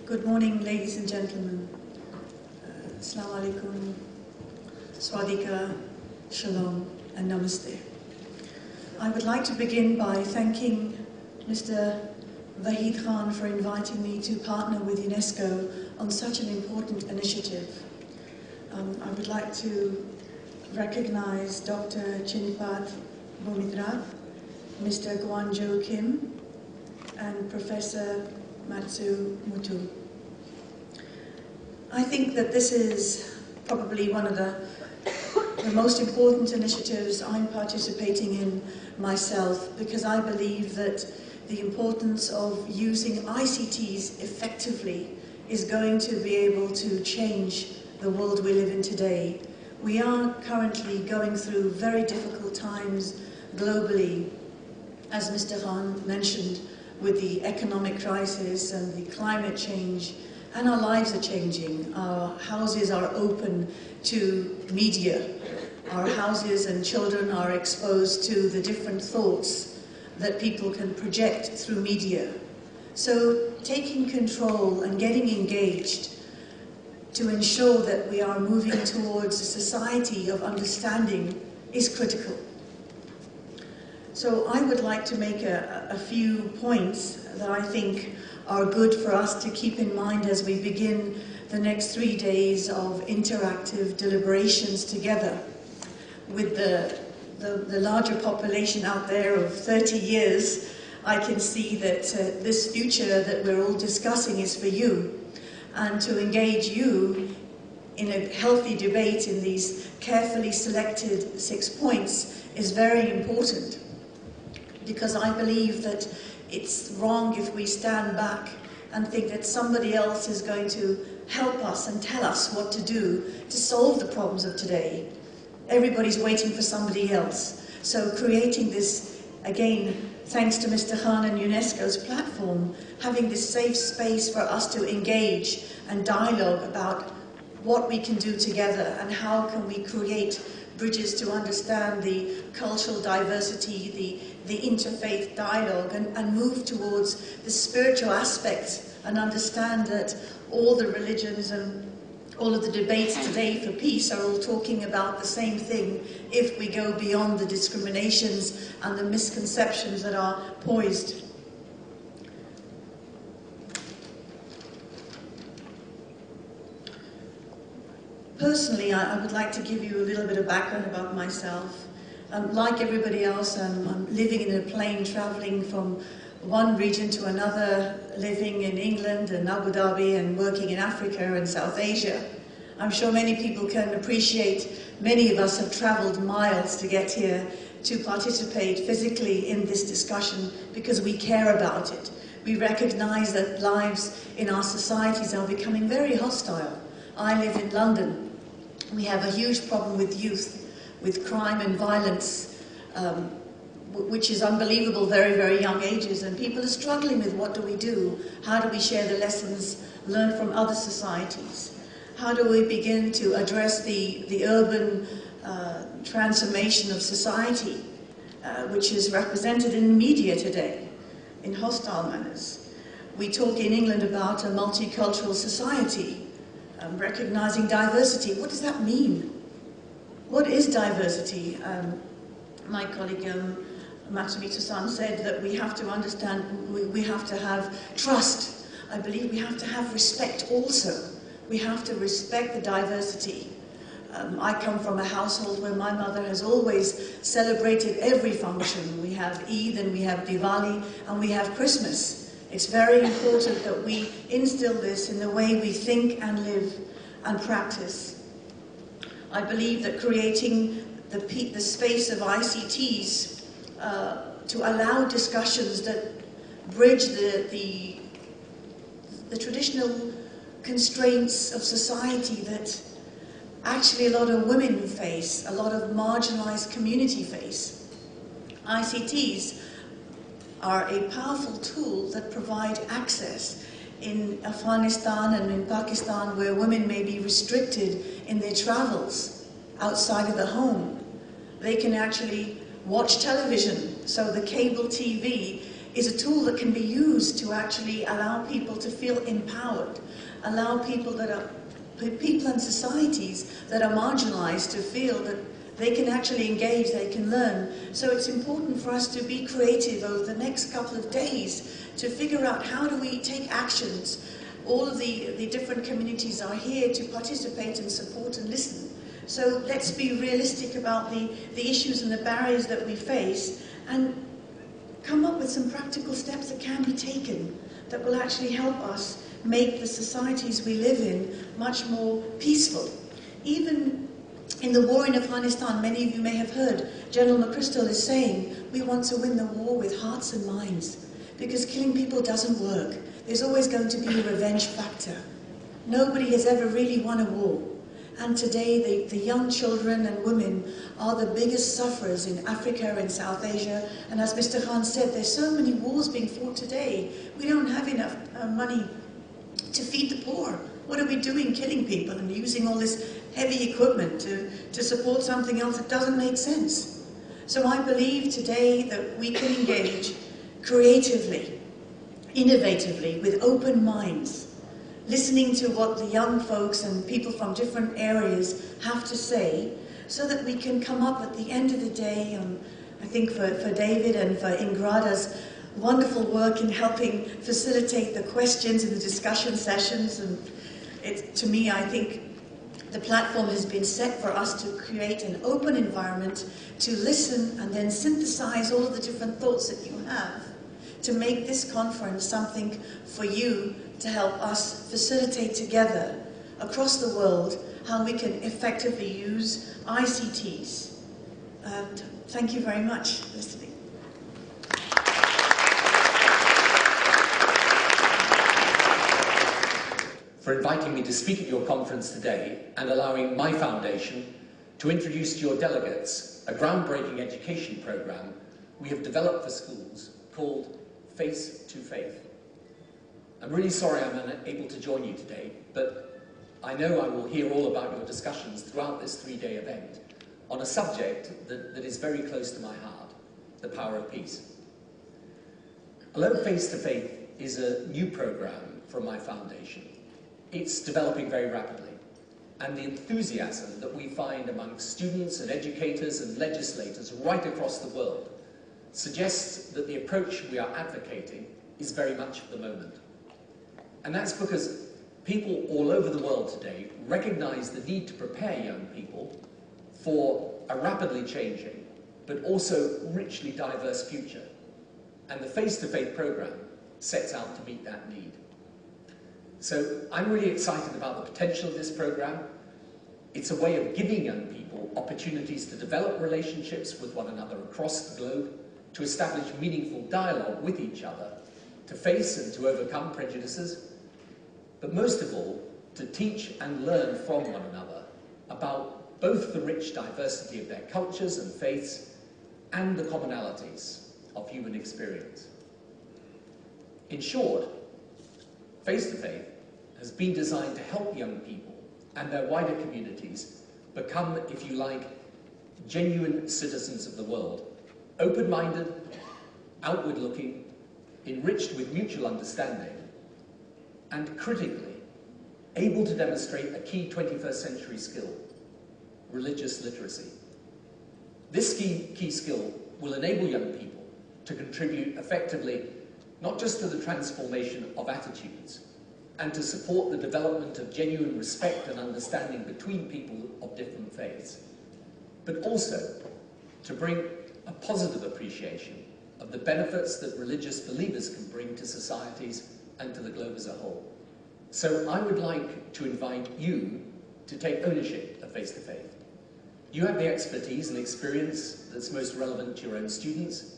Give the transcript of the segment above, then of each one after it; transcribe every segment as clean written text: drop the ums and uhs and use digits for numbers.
Good morning, ladies and gentlemen. Assalamu alaikum, swadika, shalom, and namaste. I would like to begin by thanking Mr. Wahid Khan for inviting me to partner with UNESCO on such an important initiative. I would like to recognize Dr. Chinpat Bhumidra, Mr. Guanjo Kim, and Professor Matsu Mutu. I think that this is probably one of the most important initiatives I'm participating in myself, because I believe that the importance of using ICTs effectively is going to be able to change the world we live in today. We are currently going through very difficult times globally, as Mr. Khan mentioned, with the economic crisis and the climate change, and our lives are changing. Our houses are open to media. Our houses and children are exposed to the different thoughts that people can project through media. So taking control and getting engaged to ensure that we are moving towards a society of understanding is critical. So I would like to make a few points that I think are good for us to keep in mind as we begin the next 3 days of interactive deliberations together. With the larger population out there of 30 years, I can see that this future that we're all discussing is for you, and to engage you in a healthy debate in these carefully selected 6 points is very important, because I believe that it's wrong if we stand back and think that somebody else is going to help us and tell us what to do to solve the problems of today. Everybody's waiting for somebody else. So creating this, again, thanks to Mr. Khan and UNESCO's platform, having this safe space for us to engage and dialogue about what we can do together and how can we create bridges to understand the cultural diversity, the interfaith dialogue, and move towards the spiritual aspects and understand that all the religions and all of the debates today for peace are all talking about the same thing if we go beyond the discriminations and the misconceptions that are poised. Personally, I would like to give you a little bit of background about myself. Like everybody else, I'm living in a plane, traveling from one region to another, living in England and Abu Dhabi and working in Africa and South Asia. I'm sure many people can appreciate, many of us have traveled miles to get here to participate physically in this discussion because we care about it. We recognize that lives in our societies are becoming very hostile. I live in London. We have a huge problem with youth, with crime and violence, which is unbelievable, very, very young ages, and people are struggling with what do we do? How do we share the lessons learned from other societies? How do we begin to address the urban transformation of society, which is represented in the media today, in hostile manners? We talk in England about a multicultural society, recognizing diversity. What does that mean? What is diversity? My colleague Matsumitsu-san said that we have to understand, we have to have trust. I believe we have to have respect also. We have to respect the diversity. I come from a household where my mother has always celebrated every function. We have Eid and we have Diwali and we have Christmas. It's very important that we instill this in the way we think and live and practice. I believe that creating the space of ICTs to allow discussions that bridge the traditional constraints of society that actually a lot of women face, a lot of marginalized community face. ICTs are a powerful tool that provide access in Afghanistan and in Pakistan, where women may be restricted in their travels outside of the home. They can actually watch television, so the cable TV is a tool that can be used to actually allow people to feel empowered, allow people and societies that are marginalized to feel that they can actually engage, they can learn. So it's important for us to be creative over the next couple of days to figure out how do we take actions. All of the different communities are here to participate and support and listen. So let's be realistic about the issues and the barriers that we face and come up with some practical steps that can be taken that will actually help us make the societies we live in much more peaceful. Even in the war in Afghanistan, many of you may have heard, General McChrystal is saying, we want to win the war with hearts and minds, because killing people doesn't work. There's always going to be a revenge factor. Nobody has ever really won a war. And today, the young children and women are the biggest sufferers in Africa and South Asia. And as Mr. Khan said, there's so many wars being fought today. We don't have enough money to feed the poor. What are we doing, killing people and using all this heavy equipment to support something else that doesn't make sense? So I believe today that we can engage creatively, innovatively, with open minds, listening to what the young folks and people from different areas have to say, so that we can come up at the end of the day, I think for David and for Ingrada's wonderful work in helping facilitate the questions and the discussion sessions. And to me, I think the platform has been set for us to create an open environment to listen and then synthesize all of the different thoughts that you have to make this conference something for you to help us facilitate together across the world how we can effectively use ICTs. And thank you very much for listening. For inviting me to speak at your conference today and allowing my foundation to introduce to your delegates a groundbreaking education program we have developed for schools called Face to Faith. I'm really sorry I'm unable to join you today, but I know I will hear all about your discussions throughout this three-day event on a subject that is very close to my heart, the power of peace. Although Face to Faith is a new program from my foundation, it's developing very rapidly, and the enthusiasm that we find among students and educators and legislators right across the world suggests that the approach we are advocating is very much of the moment. And that's because people all over the world today recognize the need to prepare young people for a rapidly changing, but also richly diverse future. And the Face to Faith program sets out to meet that need. So I'm really excited about the potential of this program. It's a way of giving young people opportunities to develop relationships with one another across the globe, to establish meaningful dialogue with each other, to face and to overcome prejudices, but most of all, to teach and learn from one another about both the rich diversity of their cultures and faiths and the commonalities of human experience. In short, Face to Faith has been designed to help young people and their wider communities become, if you like, genuine citizens of the world, open-minded, outward-looking, enriched with mutual understanding, and critically able to demonstrate a key 21st century skill, religious literacy. This key skill will enable young people to contribute effectively not just to the transformation of attitudes and to support the development of genuine respect and understanding between people of different faiths, but also to bring a positive appreciation of the benefits that religious believers can bring to societies and to the globe as a whole. So I would like to invite you to take ownership of Face to Faith. You have the expertise and experience that's most relevant to your own students.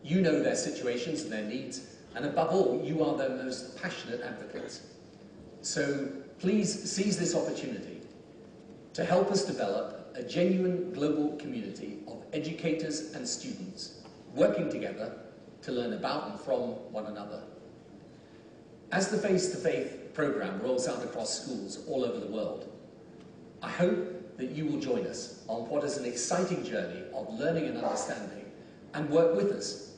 You know their situations and their needs, and above all, you are their most passionate advocates. So please seize this opportunity to help us develop a genuine global community of educators and students working together to learn about and from one another. As the Face to Faith program rolls out across schools all over the world, I hope that you will join us on what is an exciting journey of learning and understanding, and work with us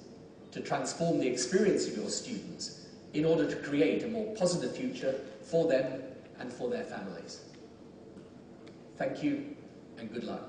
to transform the experience of your students in order to create a more positive future for them and for their families. Thank you and good luck.